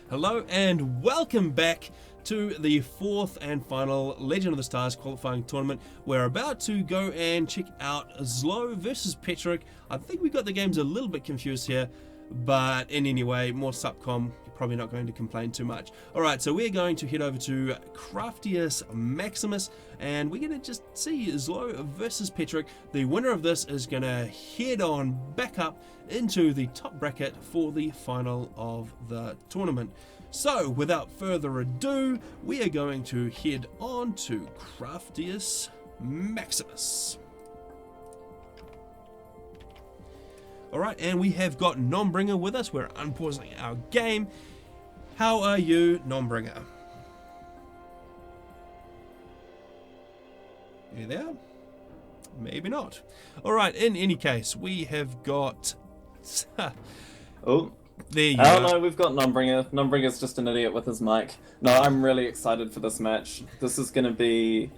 Hello and welcome back to the fourth and final Legend of the Stars qualifying tournament. We're about to go and check out ZLO versus Petric. I think we got the games a little bit confused here, but in any way, more Supcom, you're probably not going to complain too much. Alright, so we're going to head over to Craftius Maximus, and we're going to just see ZLO versus Petric. The winner of this is going to head on back up into the top bracket for the final of the tournament. So, without further ado, we are going to head on to Craftius Maximus. Alright, and we have got Nombringer with us. We're unpausing our game. How are you, Nombringer? You there? Maybe not. Alright, in any case, we have got... Oh, there you are. no, we've got Nombringer. Nombringer's just an idiot with his mic. No, I'm really excited for this match. This is going to be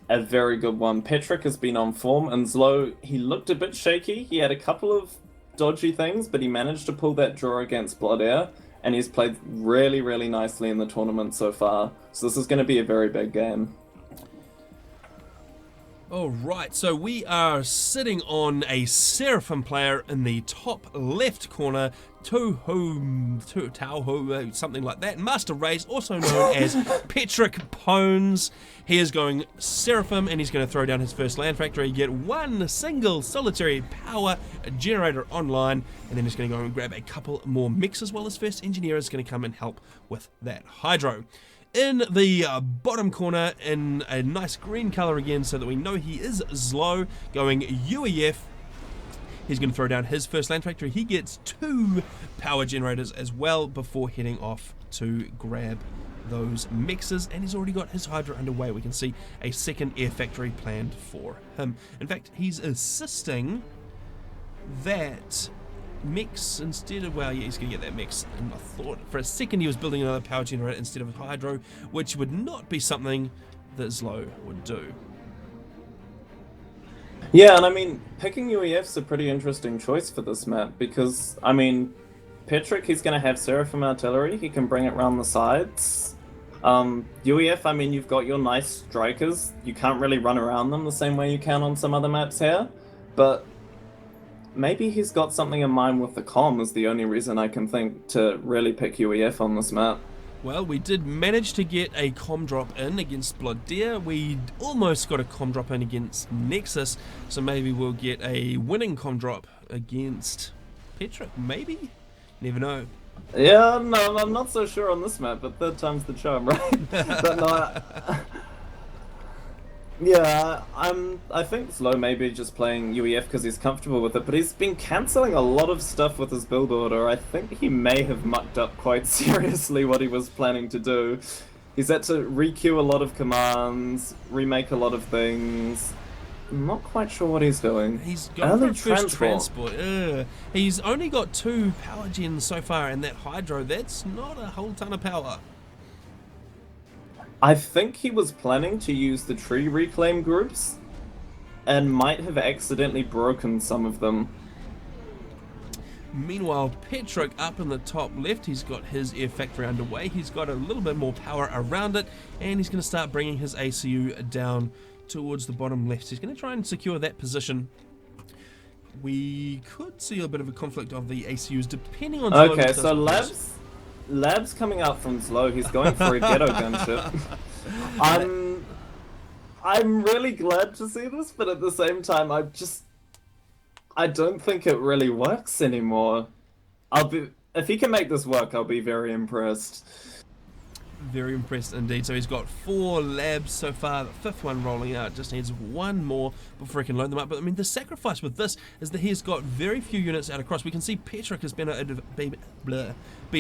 a very good one. Petric has been on form, and ZLO, he looked a bit shaky. He had a couple of dodgy things, but he managed to pull that draw against Blood Air, and he's played really, really nicely in the tournament so far. So this is going to be a very big game. Alright, so we are sitting on a Seraphim player in the top left corner, Tauho, something like that. Master Race, also known as Petric Pones. He is going Seraphim, and he's going to throw down his first land factory, get one single solitary power generator online, and then he's going to go and grab a couple more mixes while his first engineer is going to come and help with that hydro. In the bottom corner, in a nice green color again, so that we know he is ZLO, going UEF. He's going to throw down his first land factory. He gets two power generators as well before heading off to grab those mixes, and he's already got his hydro underway. We can see a second air factory planned for him. In fact, he's assisting that mix instead of, well, yeah, he's going to get that mix. And I thought for a second he was building another power generator instead of hydro, which would not be something that ZLO would do. Yeah, and I mean, picking UEF's a pretty interesting choice for this map, because, I mean, Petric, he's going to have Seraphim artillery, he can bring it around the sides. UEF, I mean, you've got your nice strikers, you can't really run around them the same way you can on some other maps here, but maybe he's got something in mind with the comm is the only reason I can think to really pick UEF on this map. Well, we did manage to get a comm drop in against Blood Deer. We almost got a comm drop in against Nexus, so maybe we'll get a winning comm drop against Petric, maybe? Never know. Yeah, no, I'm not so sure on this map, but third time's the charm, right? But no, yeah, I think ZLO may be just playing UEF because he's comfortable with it, but he's been cancelling a lot of stuff with his build order. I think he may have mucked up quite seriously what he was planning to do. He's had to re-queue a lot of commands, remake a lot of things. I'm not quite sure what he's doing. He's got the first transport. He's only got 2 power gens so far, and that hydro, that's not a whole ton of power. I think he was planning to use the tree reclaim groups and might have accidentally broken some of them. Meanwhile, Petric up in the top left, he's got his air factory underway. He's got a little bit more power around it, and he's going to start bringing his ACU down towards the bottom left. He's going to try and secure that position. We could see a bit of a conflict of the ACUs depending on... Okay, so Lab's coming out from ZLO. He's going for a ghetto gunship. I'm really glad to see this, but at the same time, I don't think it really works anymore. If he can make this work, I'll be very impressed. Very impressed indeed. So he's got 4 labs so far, the 5th one rolling out, just needs 1 more before he can load them up. But I mean, the sacrifice with this is that he's got very few units out across. We can see Petric has been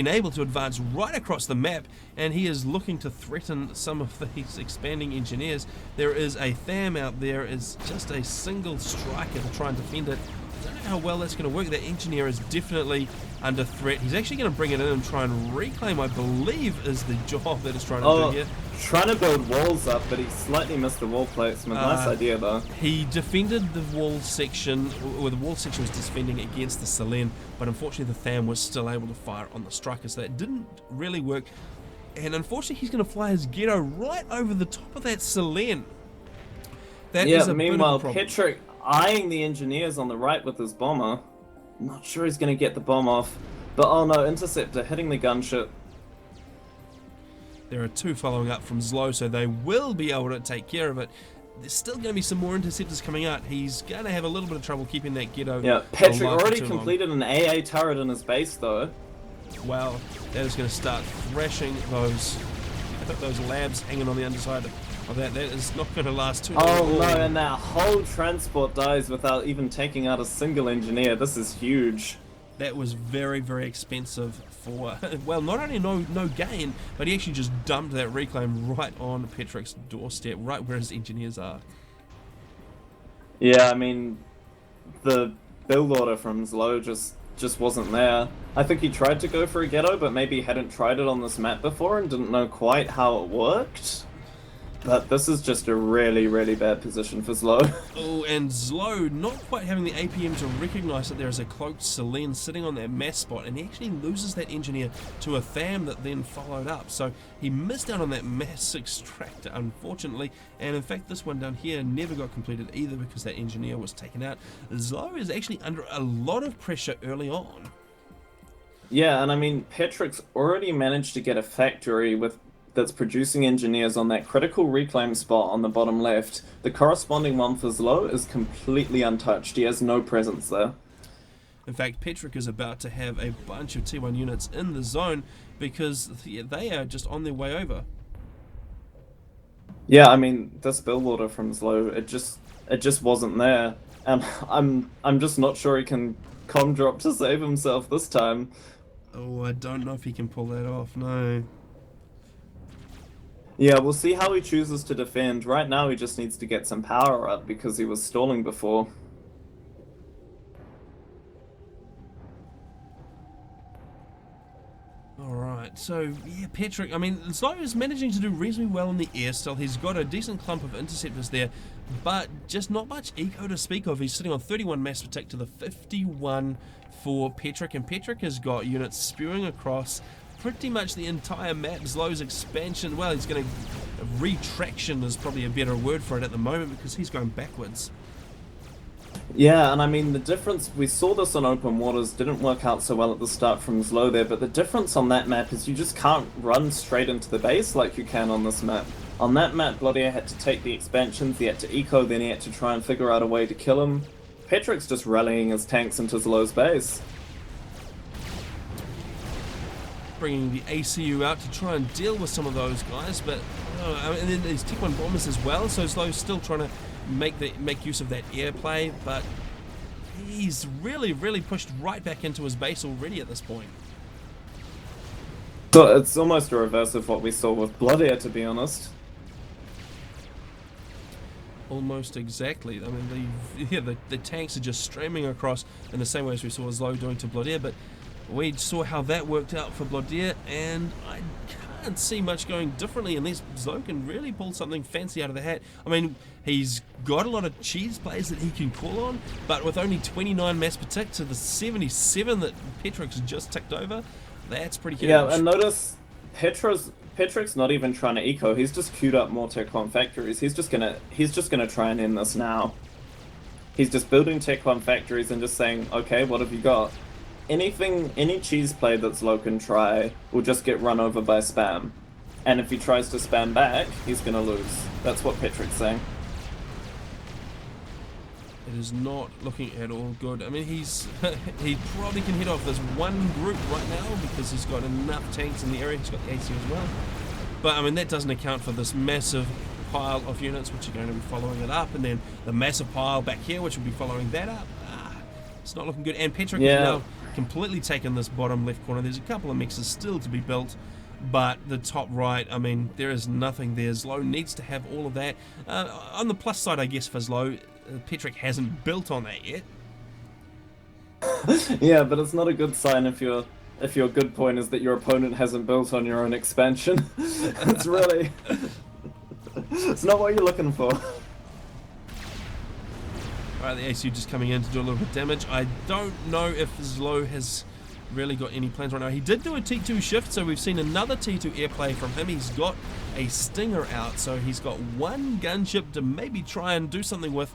able to advance right across the map, and he is looking to threaten some of these expanding engineers. There is a Tham out there, is just a single striker to try and defend it I don't know how well that's going to work. That engineer is definitely under threat. He's actually going to bring it in and try and reclaim, I believe, is the job that it's trying to do here. Trying to build walls up, but he slightly missed the wall placement. Nice idea, though. He defended the wall section, or the wall section was defending against the Selene, but unfortunately the Tham was still able to fire on the Striker, so that didn't really work. And unfortunately he's going to fly his Ghetto right over the top of that Selene. That is a meanwhile, bit of a problem. Petric eyeing the engineers on the right with his bomber. Not sure he's going to get the bomb off. But oh no, Interceptor hitting the gunship. There are two following up from ZLO, so they will be able to take care of it. There's still going to be some more interceptors coming out. He's going to have a little bit of trouble keeping that Ghetto. Yeah, Petric already completed an AA turret in his base, though. Wow, that is going to start thrashing those labs hanging on the underside of that. That is not going to last too long. Oh no, and that whole transport dies without even taking out a single engineer. This is huge. That was very, very expensive for, well, not only no gain, but he actually just dumped that reclaim right on Petric's doorstep, right where his engineers are. Yeah, I mean, the build order from ZLO just wasn't there. I think he tried to go for a Ghetto, but maybe he hadn't tried it on this map before and didn't know quite how it worked. But this is just a really, really bad position for ZLO. Oh, and ZLO not quite having the APM to recognise that there is a cloaked Selene sitting on that mass spot, and he actually loses that engineer to a Tham that then followed up. So he missed out on that mass extractor, unfortunately, and in fact this one down here never got completed either because that engineer was taken out. ZLO is actually under a lot of pressure early on. Yeah, and I mean, Petric's already managed to get a factory that's producing engineers on that critical reclaim spot on the bottom left. The corresponding one for ZLO is completely untouched. He has no presence there. In fact, Petric is about to have a bunch of T1 units in the zone because they are just on their way over. Yeah, I mean, this build order from ZLO, it just wasn't there. And I'm just not sure he can comm drop to save himself this time. Oh, I don't know if he can pull that off, no. Yeah, we'll see how he chooses to defend. Right now he just needs to get some power up because he was stalling before. Alright, so yeah, Petric, I mean, ZLO is managing to do reasonably well in the air still. He's got a decent clump of interceptors there, but just not much eco to speak of. He's sitting on 31 mass protect to the 51 for Petric, and Petric has got units spewing across pretty much the entire map. ZLO's expansion, well, he's going to... retraction is probably a better word for it at the moment because he's going backwards. Yeah, and I mean, the difference, we saw this on open waters, didn't work out so well at the start from ZLO there, but the difference on that map is you just can't run straight into the base like you can on this map. On that map, Bloodia had to take the expansions, he had to eco, then he had to try and figure out a way to kill him. Petric's just rallying his tanks into ZLO's base. Bringing the ACU out to try and deal with some of those guys, but and then there's T1 bombers as well, so ZLO's still trying to make use of that airplay, but he's really pushed right back into his base already at this point. So it's almost a reverse of what we saw with Bloodia, to be honest. Almost exactly. I mean, the tanks are just streaming across in the same way as we saw ZLO doing to Bloodia, but we saw how that worked out for Bloodia, and I can't see much going differently unless ZLO can really pull something fancy out of the hat. I mean, he's got a lot of cheese plays that he can call on, but with only 29 mass protect to the 77 that Petric's just ticked over, that's pretty huge. Yeah, and notice Petric's not even trying to eco. He's just queued up more Tech 1 factories. He's just gonna try and end this now. He's just building Tech 1 factories and just saying, okay, what have you got? Any cheese play that ZLO can try will just get run over by spam. And if he tries to spam back, he's gonna lose. That's what Petric's saying. It is not looking at all good. I mean, he probably can hit off this one group right now because he's got enough tanks in the area. He's got the AC as well. But I mean, that doesn't account for this massive pile of units which are going to be following it up, and then the massive pile back here which will be following that up. It's not looking good. And Petric has now completely taken this bottom left corner. There's a couple of mixes still to be built, but the top right, I mean, there is nothing there. ZLO needs to have all of that. On the plus side, I guess, for ZLO, Petric hasn't built on that yet. Yeah, but it's not a good sign if your good point is that your opponent hasn't built on your own expansion. It's really it's not what you're looking for. Alright, the ACU just coming in to do a little bit of damage. I don't know if ZLO has really got any plans right now. He did do a T2 shift, so we've seen another T2 airplay from him. He's got a Stinger out, so he's got one gunship to maybe try and do something with.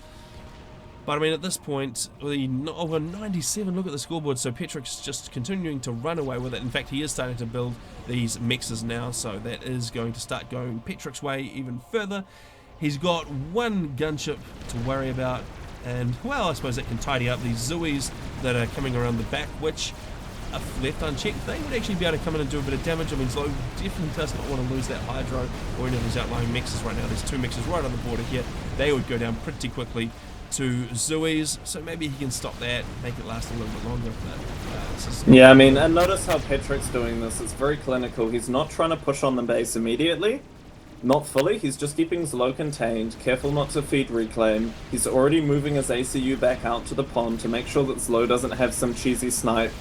But I mean, at this point, over 97, look at the scoreboard, so Petric's just continuing to run away with it. In fact, he is starting to build these mexes now, so that is going to start going Petric's way even further. He's got one gunship to worry about, and, well, I suppose that can tidy up these Zoes that are coming around the back, which, if left unchecked, they would actually be able to come in and do a bit of damage. I mean, ZLO definitely does not want to lose that Hydro or any of these outlying mexes right now. There's two mexes right on the border here. They would go down pretty quickly to Zoes, so maybe he can stop that, make it last a little bit longer. But, yeah, I mean, and notice how Petric's doing this. It's very clinical. He's not trying to push on the base immediately. Not fully, he's just keeping ZLO contained, careful not to feed reclaim. He's already moving his ACU back out to the pond to make sure that ZLO doesn't have some cheesy snipe.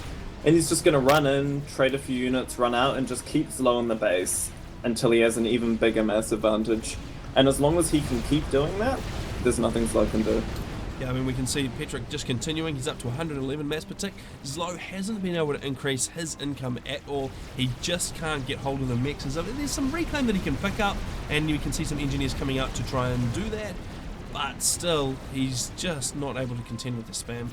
And he's just going to run in, trade a few units, run out, and just keep ZLO in the base until he has an even bigger mass advantage. And as long as he can keep doing that, there's nothing ZLO can do. Yeah, I mean, we can see Petric just continuing. He's up to 111 mass per tick. ZLO hasn't been able to increase his income at all. He just can't get hold of the mexes. There's some reclaim that he can pick up, and you can see some engineers coming out to try and do that. But still, he's just not able to contend with the spam.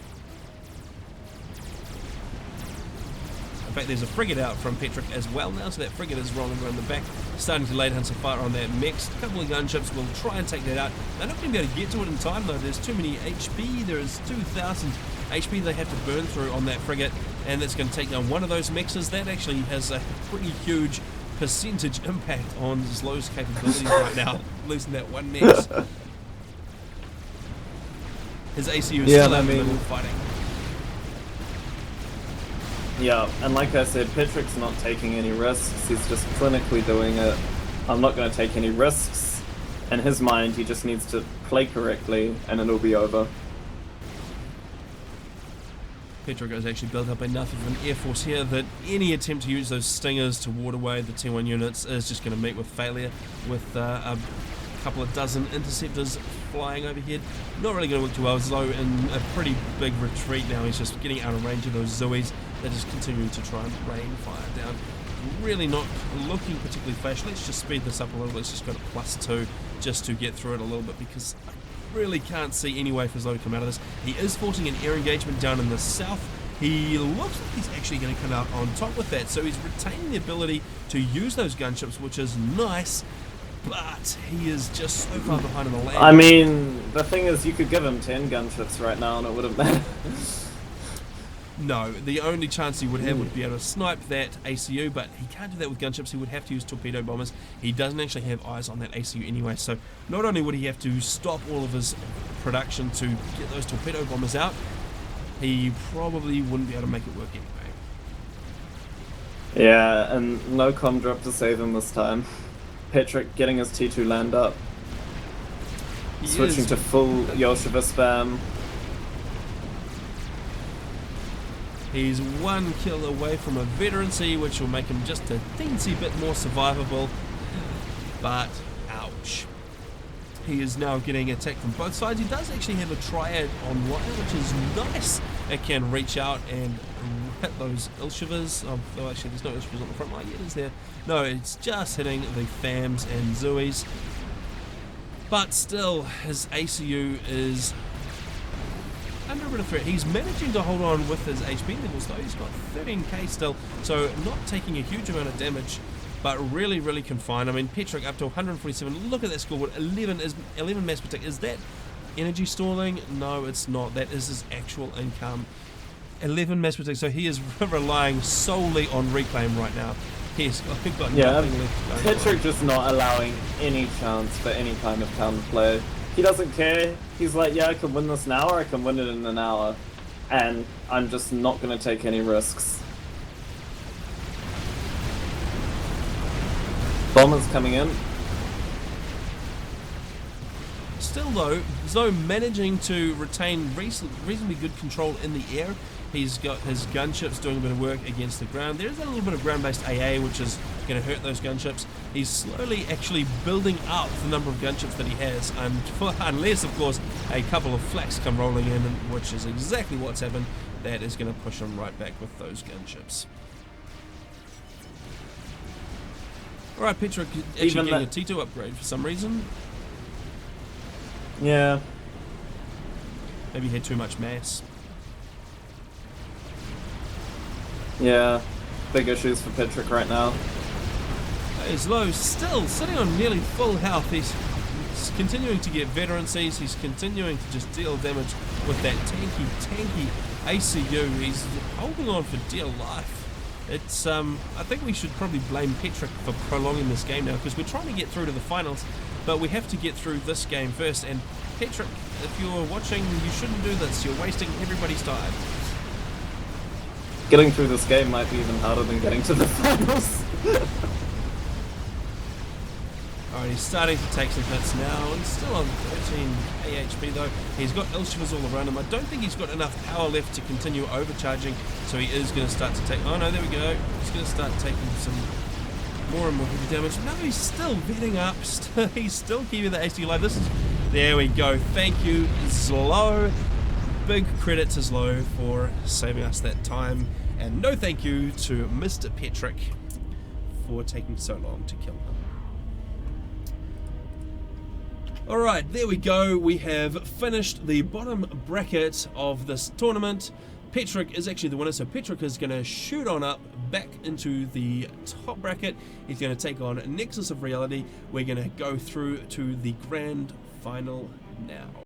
In fact, there's a frigate out from Petric as well now, so that frigate is rolling around the back, starting to lay down some fire on that mix. A couple of gunships will try and take that out. They're not going to be able to get to it in time though. There's too many HP. There is 2,000 HP they have to burn through on that frigate, and that's going to take down one of those mixes. That actually has a pretty huge percentage impact on ZLO's capabilities right now, losing that one mix. His ACU is still out in the middle of fighting. Yeah, and like I said, Petric's not taking any risks, he's just clinically doing it. I'm not going to take any risks. In his mind, he just needs to play correctly, and it'll be over. Petric has actually built up enough of an air force here that any attempt to use those stingers to ward away the T1 units is just going to meet with failure, with a couple of dozen interceptors flying overhead. Not really going to work too well. ZLO in a pretty big retreat now. He's just getting out of range of those Zoes. They're just continuing to try and rain fire down. Really not looking particularly flash. Let's just speed this up a little. Let's just go to +2 just to get through it a little bit, because I really can't see any way for ZLO to come out of this. He is forcing an air engagement down in the south. He looks like he's actually going to come out on top with that, so he's retaining the ability to use those gunships, which is nice. But he is just so far behind on the land. I mean, the thing is, you could give him 10 gunships right now and it wouldn't matter. No, the only chance he would have would be able to snipe that ACU, but he can't do that with gunships. He would have to use torpedo bombers. He doesn't actually have eyes on that ACU anyway, so not only would he have to stop all of his production to get those torpedo bombers out, he probably wouldn't be able to make it work anyway. Yeah, and no comm drop to save him this time. Petric getting his T2 land up. Switching to full Yoshiva spam. He's one kill away from a veterancy, which will make him just a teensy bit more survivable. But, ouch. He is now getting attacked from both sides. He does actually have a triad on wire, which is nice. It can reach out and hit those Ilshivas. Oh, actually, there's no Ilshivas on the front line yet, is there? No, it's just hitting the FAMs and Zoes. But still, his ACU is under a bit of threat. He's managing to hold on with his HP levels though. He's got 13k still, so not taking a huge amount of damage, but really, really confined. I mean, Petric up to 147. Look at that scoreboard. 11 mass per tick. Is that energy stalling? No, it's not. That is his actual income. 11 mass per tick. So he is relying solely on reclaim right now. He's got nothing left. Petric just not allowing any chance for any kind of counterplay. He doesn't care. He's like, yeah, I can win this now or I can win it in an hour. And I'm just not going to take any risks. Bombers coming in. Still though, ZLO managing to retain reasonably good control in the air. He's got his gunships doing a bit of work against the ground. There's a little bit of ground-based AA, which is going to hurt those gunships. He's slowly actually building up the number of gunships that he has, unless, of course, a couple of flaks come rolling in, which is exactly what's happened. That is going to push him right back with those gunships. Alright, Petric actually getting a T2 upgrade for some reason. Yeah. Maybe he had too much mass. Yeah. Big issues for Petric right now. ZLO still sitting on nearly full health. He's continuing to get veterancies. He's continuing to just deal damage with that tanky ACU. He's holding on for dear life. It's I think we should probably blame Petric for prolonging this game now, because we're trying to get through to the finals, but we have to get through this game first. And Petric, if you're watching, you shouldn't do this. You're wasting everybody's time. Getting through this game might be even harder than getting to the finals. Alright, he's starting to take some hits now. He's still on 13 AHP though. He's got Ilshivas all around him. I don't think he's got enough power left to continue overcharging, so he is going to start to take... Oh no, there we go. He's going to start taking some more and more heavy damage. No, he's still vetting up. He's still keeping the AC alive. This is... There we go. Thank you, ZLO. Big credit to ZLO for saving us that time. And no thank you to Mr. Petric for taking so long to kill him. Alright, there we go. We have finished the bottom bracket of this tournament. Petric is actually the winner, so Petric is going to shoot on up back into the top bracket. He's going to take on Nexus of Reality. We're going to go through to the grand final now.